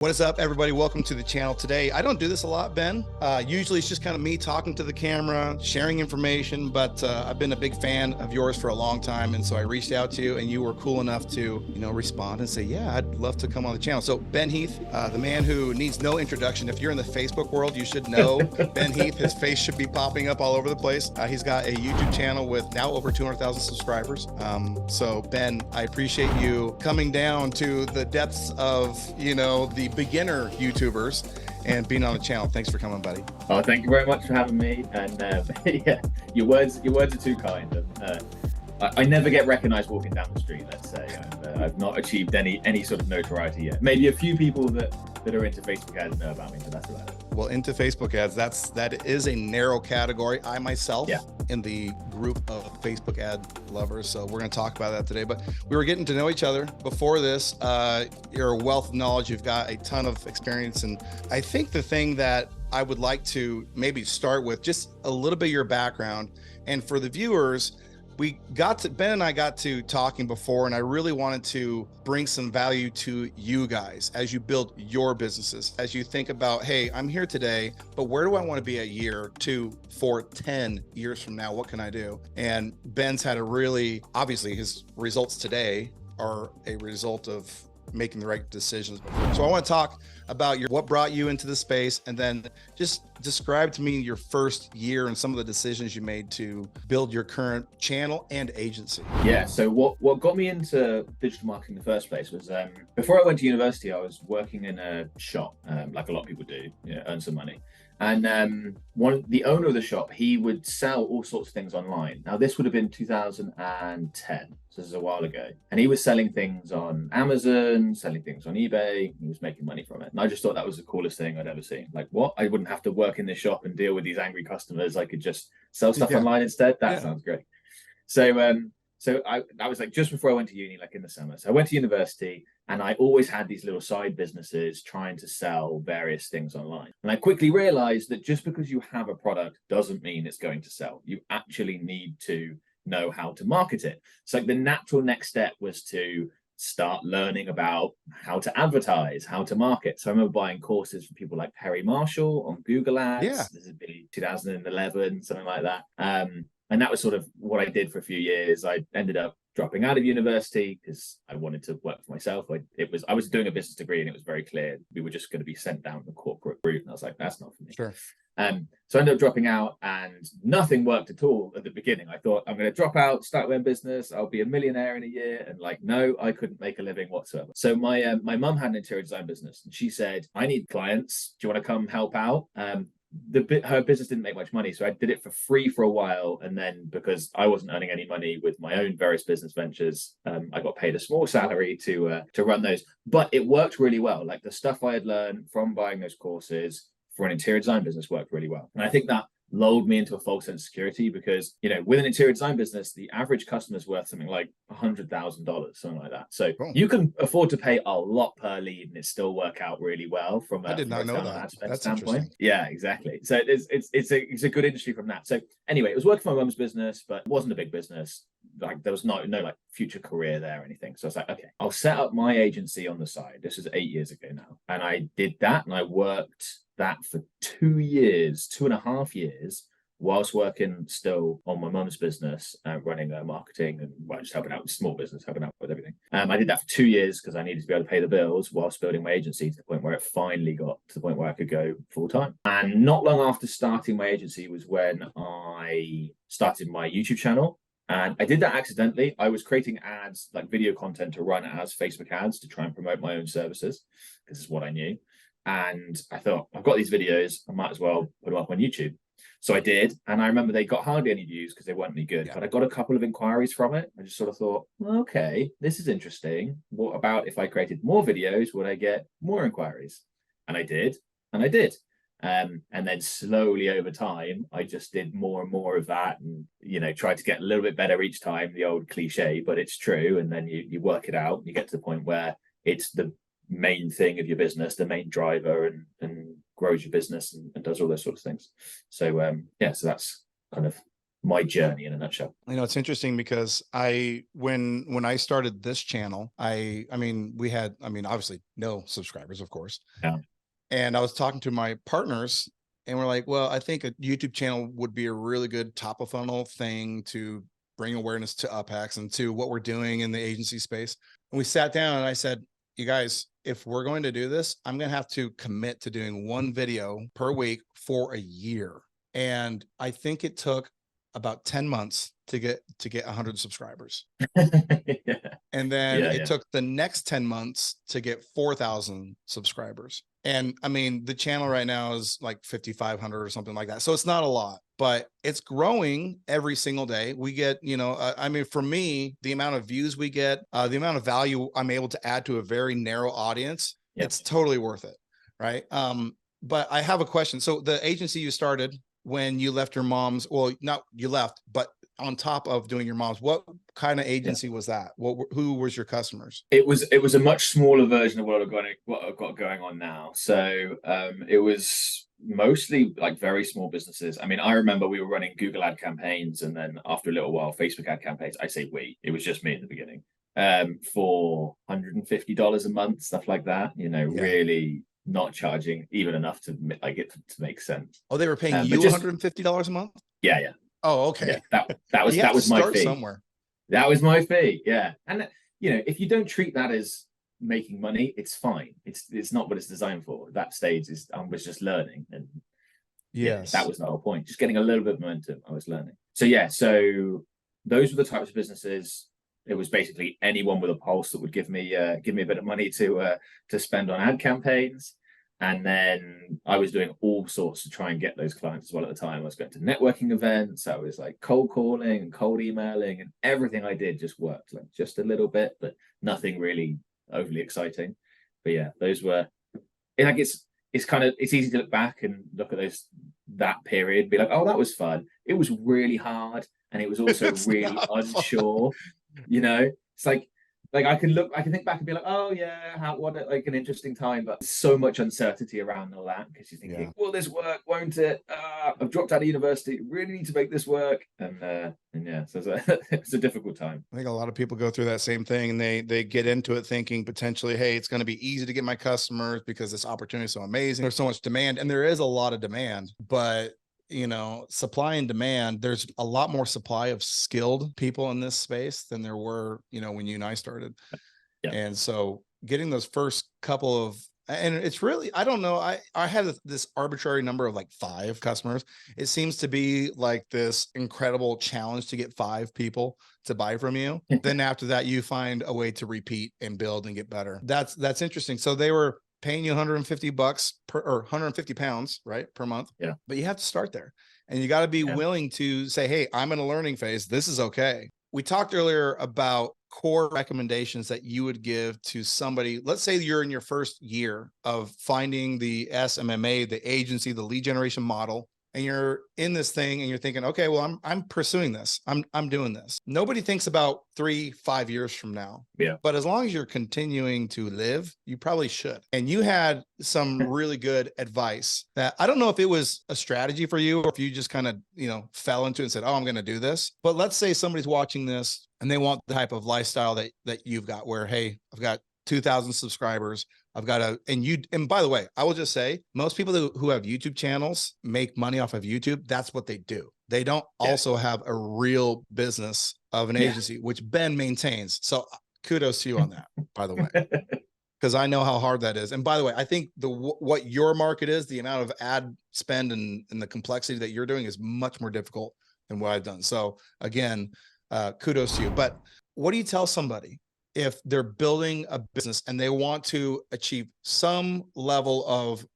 What is up, everybody? Welcome to the channel today. I don't do this a lot, Ben. Usually it's just kind of me talking to the camera, sharing information, but I've been a big fan of yours for a long time. And so I reached out to you and you were cool enough to, respond and say, yeah, I'd love to come on the channel. So Ben Heath, the man who needs no introduction. If you're in the Facebook world, you should know Ben Heath. His face should be popping up all over the place. He's got a YouTube channel with now over 200,000 subscribers. So Ben, I appreciate you coming down to the depths of, the beginner YouTubers and being on the channel. Thanks for coming, buddy. Oh, thank you very much for having me. And yeah, your words are too kind. I never get recognized walking down the street, let's say. I've not achieved any sort of notoriety yet. Maybe a few people that are into Facebook ads know about me, but that's about it. Well, into Facebook ads, that is a narrow category. I myself in the group of Facebook ad lovers, so we're going to talk about that today. But we were getting to know each other before this. You're a wealth of knowledge. You've got a ton of experience, and I think the thing that I would like to maybe start with just a little bit of your background, and for the viewers. Ben and I got to talking before, and I really wanted to bring some value to you guys as you build your businesses, as you think about, hey, I'm here today, but where do I want to be a year, 2, 4, 10 years from now? What can I do? And Ben's had obviously his results today are a result of making the right decisions. So I want to talk about what brought you into the space, and then just describe to me your first year and some of the decisions you made to build your current channel and agency. Yeah, so what got me into digital marketing in the first place was before I went to university, I was working in a shop, like a lot of people do, earn some money. And the owner of the shop, he would sell all sorts of things online. Now, this would have been 2010, so this is a while ago. And he was selling things on Amazon, selling things on eBay. He was making money from it. And I just thought that was the coolest thing I'd ever seen. Like, what? I wouldn't have to work in this shop and deal with these angry customers. I could just sell stuff online instead. That sounds great. So that was like just before I went to uni, like in the summer. So I went to university, and I always had these little side businesses trying to sell various things online. And I quickly realized that just because you have a product doesn't mean it's going to sell. You actually need to know how to market it. So like the natural next step was to start learning about how to advertise, how to market. So I remember buying courses from people like Perry Marshall on Google Ads. Yeah. This would be 2011, something like that. And that was sort of what I did for a few years. I ended up dropping out of university because I wanted to work for myself. I was doing a business degree, and it was very clear we were just going to be sent down the corporate route. And I was like, that's not for me. Sure. So I ended up dropping out, and nothing worked at all at the beginning. I thought, I'm going to drop out, start my own business. I'll be a millionaire in a year. And no, I couldn't make a living whatsoever. So my mum had an interior design business, and she said, I need clients. Do you want to come help out? Her business didn't make much money, so I did it for free for a while, and then because I wasn't earning any money with my own various business ventures, I got paid a small salary to run those. But it worked really well. Like the stuff I had learned from buying those courses for an interior design business worked really well, and I think that lulled me into a false sense of security because with an interior design business, the average customer is worth something like $100,000, something like that. So you can afford to pay a lot per lead and it still work out really well from I did not know that. That's standpoint. Yeah, exactly. So it's a good industry from that. So anyway, it was working for my mum's business, but it wasn't a big business. Like there was no like future career there or anything. So I was like, okay, I'll set up my agency on the side. This was 8 years ago now, and I did that, and I worked that for 2.5 years, whilst working still on my mum's business, running marketing and just helping out with small business, helping out with everything. I did that for 2 years because I needed to be able to pay the bills whilst building my agency to the point where it finally got to the point where I could go full time. And not long after starting my agency was when I started my YouTube channel. And I did that accidentally. I was creating ads, like video content to run as Facebook ads to try and promote my own services. This is what I knew. And I thought, I've got these videos, I might as well put them up on YouTube. So I did. And I remember they got hardly any views because they weren't any good, but I got a couple of inquiries from it. I just sort of thought, okay, this is interesting. What about if I created more videos, would I get more inquiries? And I did. And I did. And then slowly over time, I just did more and more of that and, tried to get a little bit better each time, the old cliche, but it's true. And then you work it out and you get to the point where it's the main thing of your business, the main driver, and grows your business and does all those sorts of things. So so that's kind of my journey in a nutshell. It's interesting because when I started this channel, I mean, we had, obviously no subscribers, of course. Yeah. And I was talking to my partners and we're like, well, I think a YouTube channel would be a really good top of funnel thing to bring awareness to UpHex and to what we're doing in the agency space. And we sat down and I said, you guys, if we're going to do this, I'm going to have to commit to doing one video per week for a year. And I think it took about 10 months to get 100 subscribers. Yeah. And then it took the next 10 months to get 4,000 subscribers. And I mean, the channel right now is like 5,500 or something like that. So it's not a lot, but it's growing every single day. We get, I mean, for me, the amount of views we get, the amount of value I'm able to add to a very narrow audience, it's totally worth it. Right. But I have a question. So the agency you started when you left your mom's, well, not you left, but on top of doing your mom's, what kind of agency was that? Who was your customers? It was a much smaller version of what I've got going on now. So it was mostly like very small businesses. I mean, I remember we were running Google ad campaigns, and then after a little while, Facebook ad campaigns. I say it was just me in the beginning, for $150 a month, stuff like that. Really not charging even enough to like it to make sense. Oh, they were paying you $150 a month? Yeah. Oh, okay. Yeah, that was my fee. Somewhere. That was my fee. Yeah. And if you don't treat that as making money, it's fine. It's not what it's designed for. That stage I was just learning. And that was the whole point. Just getting a little bit of momentum. I was learning. So those were the types of businesses. It was basically anyone with a pulse that would give me a bit of money to spend on ad campaigns. And then I was doing all sorts to try and get those clients as well at the time. I was going to networking events. I was like cold calling and cold emailing, and everything I did just worked, like just a little bit, but nothing really overly exciting. But yeah, those were, like, it's easy to look back and look at that period and be like, oh, that was fun. It was really hard. And it was also really unsure, it's like I can think back and be like, oh yeah, what an interesting time, but so much uncertainty around all that, because you're thinking, will this work? Won't it? I've dropped out of university, really need to make this work, and yeah, so it's a difficult time. I think a lot of people go through that same thing, and they get into it thinking potentially, hey, it's going to be easy to get my customers because this opportunity is so amazing. There's so much demand, and there is a lot of demand, but supply and demand, there's a lot more supply of skilled people in this space than there were, when you and I started. Yeah. And so getting those first couple of, and it's really, I don't know, I had this arbitrary number of like 5 customers. It seems to be like this incredible challenge to get 5 people to buy from you. Then after that, you find a way to repeat and build and get better. That's interesting. So they were paying you $150 or 150 pounds, right, per month. Yeah. But you have to start there, and you got to be willing to say, hey, I'm in a learning phase. This is okay. We talked earlier about core recommendations that you would give to somebody. Let's say you're in your first year of finding the SMMA, the agency, the lead generation model, and you're in this thing and you're thinking, okay, well, I'm pursuing this. I'm doing this. Nobody thinks about 3-5 years from now. Yeah. But as long as you're continuing to live, you probably should. And you had some really good advice that I don't know if it was a strategy for you or if you just kind of, fell into it and said, oh, I'm going to do this. But let's say somebody's watching this and they want the type of lifestyle that you've got where, hey, I've got 2,000 subscribers. I've got and by the way, I will just say most people who have YouTube channels make money off of YouTube. That's what they do. They don't also have a real business of an agency, which Ben maintains. So kudos to you on that, by the way, because I know how hard that is. And by the way, I think what your market is, the amount of ad spend and the complexity that you're doing is much more difficult than what I've done. So again, kudos to you. But what do you tell somebody if they're building a business and they want to achieve some level of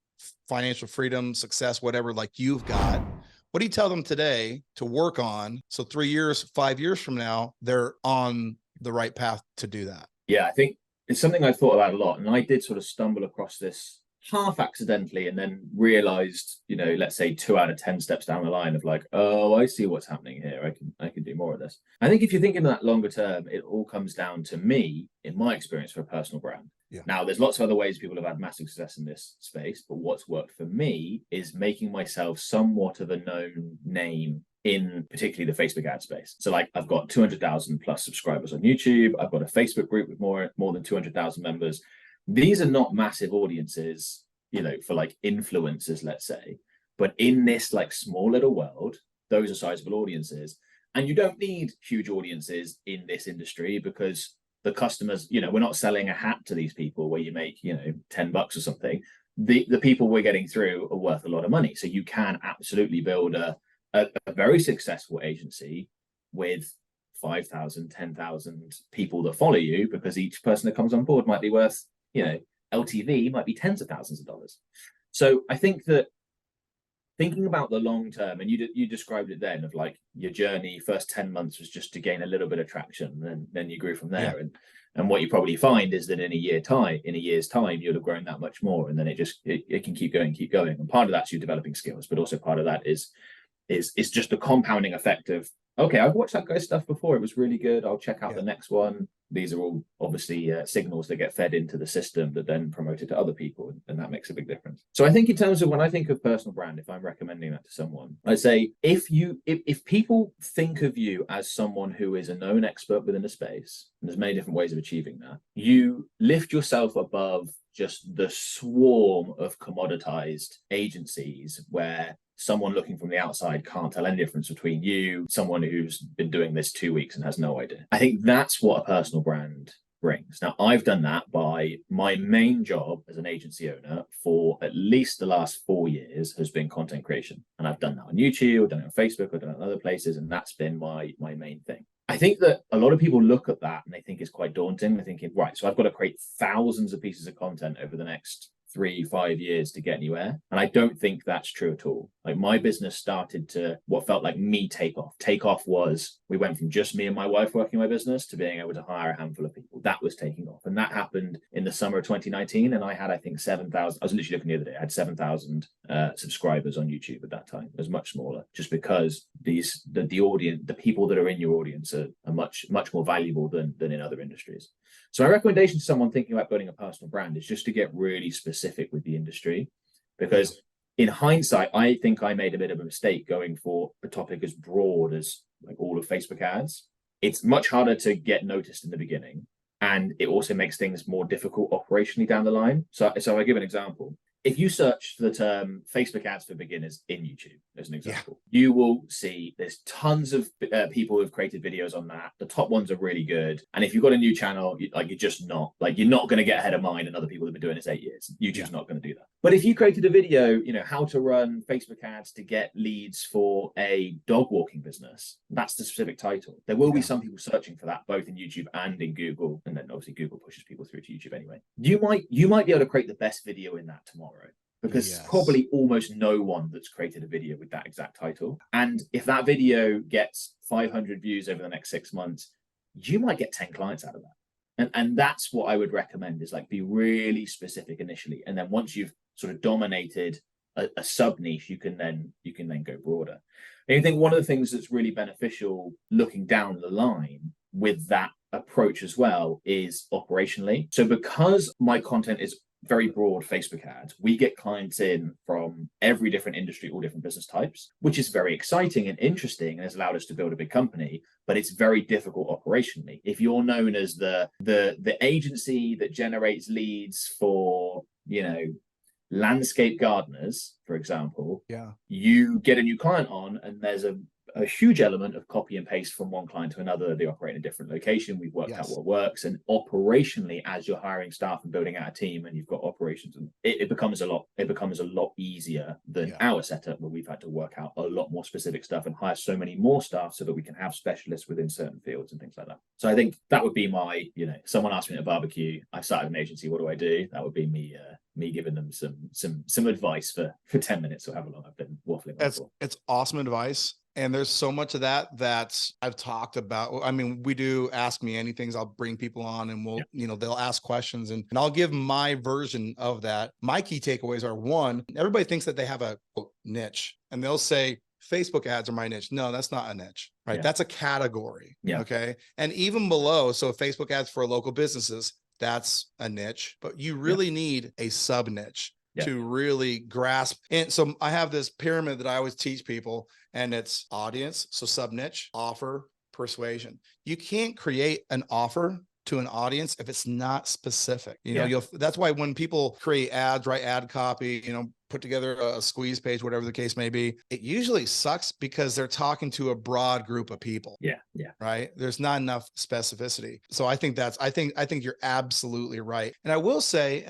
financial freedom, success, whatever, like you've got? What do you tell them today to work on? So 3 years, 5 years from now, they're on the right path to do that. Yeah, I think it's something I thought about a lot. And I did sort of stumble across this half accidentally and then realized, let's say 2 out of 10 steps down the line of like, oh, I see what's happening here. I can do more of this. I think if you're thinking that longer term, it all comes down to me, in my experience, for a personal brand. Yeah. Now, there's lots of other ways people have had massive success in this space, but what's worked for me is making myself somewhat of a known name in particularly the Facebook ad space. So like I've got 200,000 plus subscribers on YouTube. I've got a Facebook group with more than 200,000 members. These are not massive audiences, for like influencers, let's say, but in this like small little world, those are sizable audiences. And you don't need huge audiences in this industry because the customers, we're not selling a hat to these people where you make, $10 or something. The people we're getting through are worth a lot of money. So you can absolutely build a very successful agency with 5,000, 10,000 people that follow you, because each person that comes on board might be worth, LTV might be tens of thousands of dollars. So I think that thinking about the long term, and you described it then, of like your journey, first 10 months was just to gain a little bit of traction, and then you grew from there. Yeah. And what you probably find is that in a year's time, you'll have grown that much more, and then it can keep going. And part of that's you developing skills, but also part of that is just the compounding effect of, okay, I've watched that guy's stuff before, it was really good, I'll check out the next one. These are all obviously signals that get fed into the system that then promote it to other people, and that makes a big difference. So I think in terms of when I think of personal brand, if I'm recommending that to someone, I'd say if people think of you as someone who is a known expert within a space, and there's many different ways of achieving that, you lift yourself above just the swarm of commoditized agencies where someone looking from the outside can't tell any difference between you, someone who's been doing this 2 weeks and has no idea. I think that's what a personal brand brings. Now, I've done that by my main job as an agency owner for at least the last 4 years has been content creation. And I've done that on YouTube, I've done it on Facebook, I've done it on other places, and that's been my main thing. I think that a lot of people look at that and they think it's quite daunting. They're thinking, right, so I've got to create thousands of pieces of content over the next 3-5 years to get anywhere. And I don't think that's true at all. Like my business started to what felt like me take off. Take off was we went from just me and my wife working my business to being able to hire a handful of people. That was taking off. And that happened in the summer of 2019. And I had, I think, 7,000. I was literally looking the other day. I had 7,000 subscribers on YouTube at that time. It was much smaller, just because the audience, the people that are in your audience are much more valuable than in other industries. So my recommendation to someone thinking about building a personal brand is just to get really specific with the industry, because in hindsight, I think I made a bit of a mistake going for a topic as broad as like all of Facebook ads. It's much harder to get noticed in the beginning, and it also makes things more difficult operationally down the line. So I give an example. If you search for the term Facebook ads for beginners in YouTube, as an example, you will see there's tons of people who've created videos on that. The top ones are really good. And if you've got a new channel, you're not going to get ahead of mine and other people who've been doing this 8 years. YouTube's not going to do that. But if you created a video, how to run Facebook ads to get leads for a dog walking business, that's the specific title. There will be some people searching for that, both in YouTube and in Google. And then obviously Google pushes people through to YouTube anyway. You might be able to create the best video in that tomorrow, because probably almost no one that's created a video with that exact title. And if that video gets 500 views over the next 6 months, you might get 10 clients out of that. And that's what I would recommend, is like be really specific initially. And then once you've sort of dominated a sub niche, you can then go broader. And I think one of the things that's really beneficial looking down the line with that approach as well is operationally. So because my content is very broad Facebook ads, we get clients in from every different industry, all different business types, which is very exciting and interesting and has allowed us to build a big company, but it's very difficult operationally. If you're known as the agency that generates leads for, landscape gardeners, for example, you get a new client on and there's a huge element of copy and paste from one client to another. They operate in a different location. We've worked out what works. And operationally, as you're hiring staff and building out a team and you've got operations, it becomes a lot easier than our setup, where we've had to work out a lot more specific stuff and hire so many more staff so that we can have specialists within certain fields and things like that. So I think that would be my, someone asked me at a barbecue, I started an agency, what do I do? That would be me giving them some advice for 10 minutes or however long I've been waffling on. It's awesome advice. And there's so much of that I've talked about. I mean, we do Ask Me Anythings. I'll bring people on and we'll, they'll ask questions and I'll give my version of that. My key takeaways are: one, everybody thinks that they have a quote, niche, and they'll say, Facebook ads are my niche. No, that's not a niche, right? That's a category. Okay. And even below, so Facebook ads for local businesses, that's a niche, but you really need a sub niche. to really grasp. And so I have this pyramid that I always teach people, and it's audience, so sub niche, offer, persuasion. You can't create an offer to an audience if it's not specific. That's why when people create ads, write ad copy, put together a squeeze page, whatever the case may be, it usually sucks because they're talking to a broad group of people. Yeah. Right. There's not enough specificity. So I think you're absolutely right. And I will say,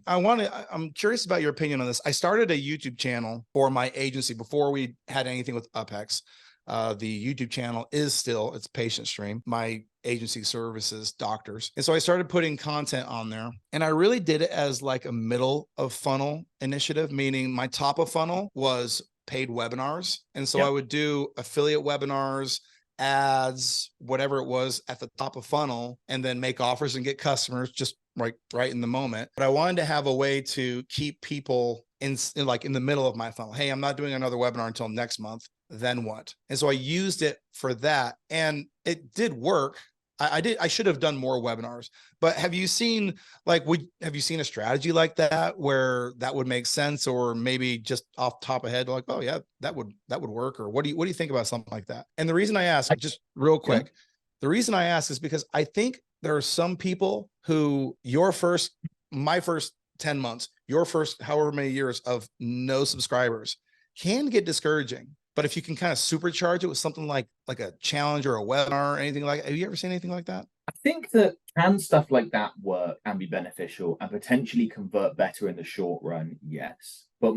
I'm curious about your opinion on this. I started a YouTube channel for my agency before we had anything with UpHex. The YouTube channel it's Patient Stream. My agency services doctors. And so I started putting content on there, and I really did it as like a middle of funnel initiative, meaning my top of funnel was paid webinars. And so I would do affiliate webinars, ads, whatever it was at the top of funnel, and then make offers and get customers just right in the moment. But I wanted to have a way to keep people in the middle of my funnel. Hey, I'm not doing another webinar until next month. Then what? And so I used it for that, and it did work. I should have done more webinars, but have you seen a strategy like that where that would make sense, or maybe just off the top of head, like, oh yeah, that would work? Or what do you think about something like that? And the reason I ask, just real quick, the reason I ask is because I think there are some people who my first 10 months, your first however many years of no subscribers can get discouraging. But if you can kind of supercharge it with something like a challenge or a webinar or anything like, have you ever seen anything like that? I think that can stuff like that work and be beneficial and potentially convert better in the short run? Yes. But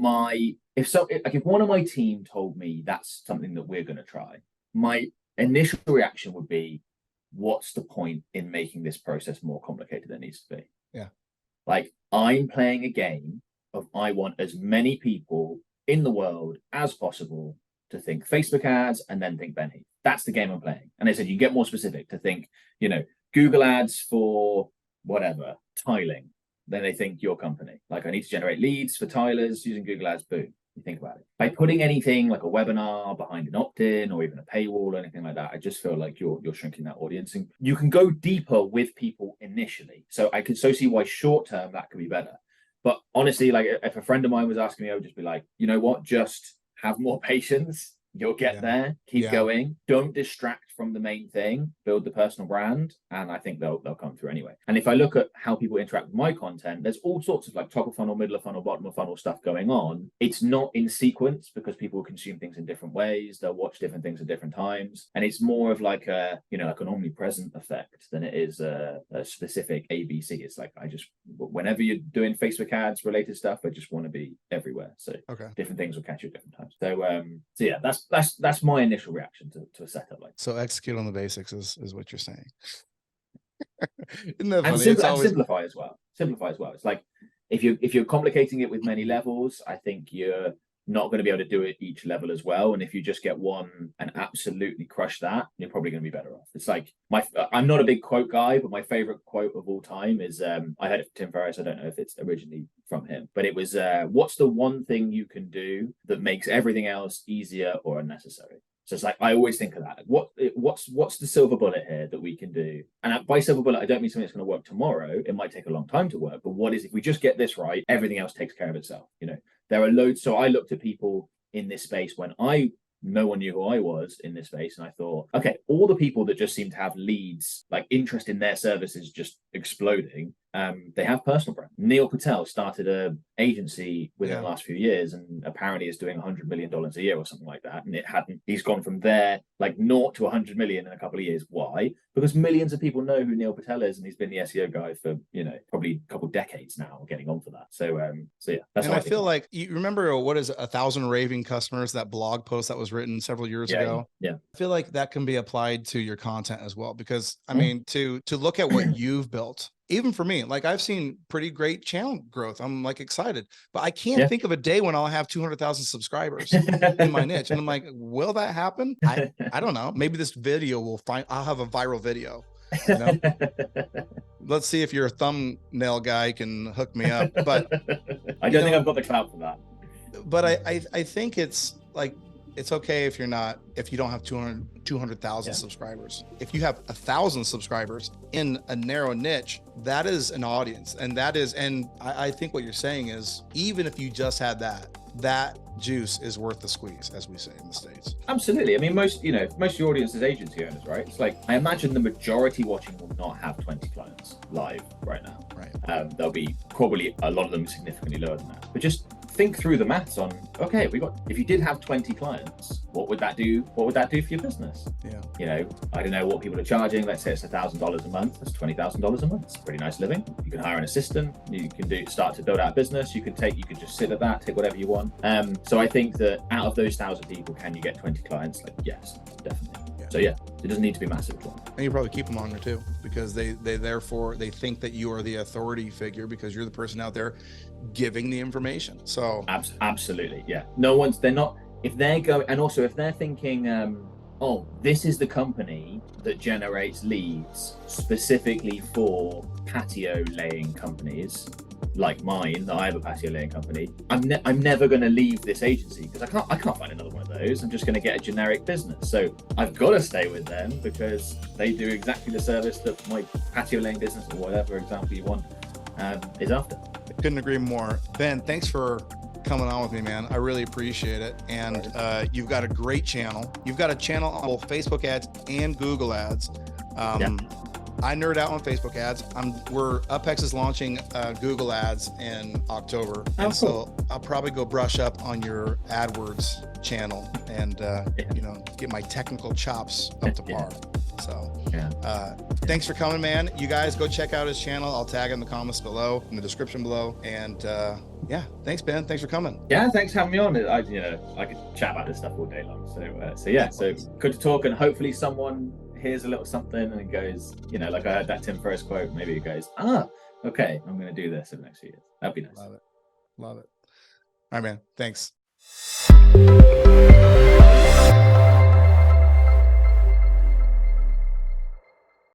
if one of my team told me that's something that we're going to try, my initial reaction would be, what's the point in making this process more complicated than it needs to be? Yeah. Like, I'm playing a game of I want as many people in the world as possible to think Facebook ads and then think Ben Heath. That's the game I'm playing. And they said, you get more specific to think, Google ads for whatever, tiling. Then they think your company. Like, I need to generate leads for tilers using Google ads. Boom. You think about it. By putting anything like a webinar behind an opt-in or even a paywall or anything like that, I just feel like you're shrinking that audience. And you can go deeper with people initially. So I could see why short term that could be better. But honestly, like, if a friend of mine was asking me, I would just be like, you know what, just have more patience. You'll get there. Keep going. Don't distract from the main thing. Build the personal brand, and I think they'll come through anyway. And if I look at how people interact with my content, there's all sorts of like top of funnel, middle of funnel, bottom of funnel stuff going on. It's not in sequence because people consume things in different ways. They'll watch different things at different times, and it's more of like like an omnipresent effect than it is a specific ABC. It's like, whenever you're doing Facebook ads related stuff, I just want to be everywhere. So different things will catch you at different times. So yeah, that's my initial reaction to a setup like that. So execute on the basics is what you're saying. Isn't that funny? And simplify as well. It's like, if you're complicating it with many levels, I think you're not going to be able to do it each level as well. And if you just get one and absolutely crush that, you're probably going to be better off. It's like, I'm not a big quote guy, but my favorite quote of all time is, I heard it from Tim Ferriss. I don't know if it's originally from him, but it was, what's the one thing you can do that makes everything else easier or unnecessary? So it's like, I always think of that. What's the silver bullet here that we can do? And by silver bullet, I don't mean something that's going to work tomorrow. It might take a long time to work, but what is, if we just get this right, everything else takes care of itself. There are loads. So I looked at people in this space when no one knew who I was in this space. And I thought, okay, all the people that just seem to have leads, like interest in their services just exploding, they have personal brand. Neil Patel started an agency within the last few years and apparently is doing $100 million a year or something like that. And he's gone from there, like 0 to 100 million in a couple of years. Why? Because millions of people know who Neil Patel is, and he's been the SEO guy for, probably a couple of decades now, getting on for that. So yeah. That's and I feel like, you remember, what is it, 1,000 raving customers, that blog post that was written several years ago? Yeah. I feel like that can be applied to your content as well, because I mean, to look at what you've built, even for me, like, I've seen pretty great channel growth. I'm like excited, but I can't think of a day when I'll have 200,000 subscribers in my niche. And I'm like, will that happen? I don't know. Maybe this video I'll have a viral video. Let's see if your thumbnail guy can hook me up. But I don't think I've got the clout for that. But I think it's like, it's okay if you don't have 200,000 subscribers. If you have 1,000 subscribers in a narrow niche, that is an audience. And I think what you're saying is, even if you just had that juice is worth the squeeze, as we say in the States. Absolutely. I mean, most of your audience is agency owners, right? It's like, I imagine the majority watching will not have 20 clients live right now. Right. There'll be probably a lot of them significantly lower than that. But just think through the maths on, okay, if you did have 20 clients, what would that do? What would that do for your business? Yeah. I don't know what people are charging. Let's say it's $1,000 a month. That's $20,000 a month. It's pretty nice living. You can hire an assistant. You can start to build out a business. You could just sit at that, take whatever you want. So I think that out of those 1,000 people, can you get 20 clients? Like, yes, definitely. Yeah. So yeah, it doesn't need to be massive. And you probably keep them on there too, because they think that you are the authority figure because you're the person out there giving the information. So absolutely, yeah. If they're going, and also if they're thinking, oh, this is the company that generates leads specifically for patio laying companies like mine, that I have a patio laying company, I'm never going to leave this agency because I can't find another one of those. I'm just going to get a generic business. So I've got to stay with them because they do exactly the service that my patio laying business, or whatever example you want, is after. I couldn't agree more. Ben, thanks for coming on with me, man. I really appreciate it. And you've got a great channel. You've got a channel on both Facebook ads and Google ads. I nerd out on Facebook ads. UpHex is launching Google ads in October. And so I'll probably go brush up on your AdWords channel and get my technical chops up to par. So thanks for coming, man. You guys go check out his channel. I'll tag in the comments below, in the description below. And thanks, Ben. Thanks for coming. Yeah, thanks for having me on. I could chat about this stuff all day long. So good to talk, and hopefully someone hears a little something and it goes, like I heard that Tim Ferriss quote, maybe it goes, okay, I'm going to do this in the next few years. That'd be nice. Love it. All right, man. Thanks.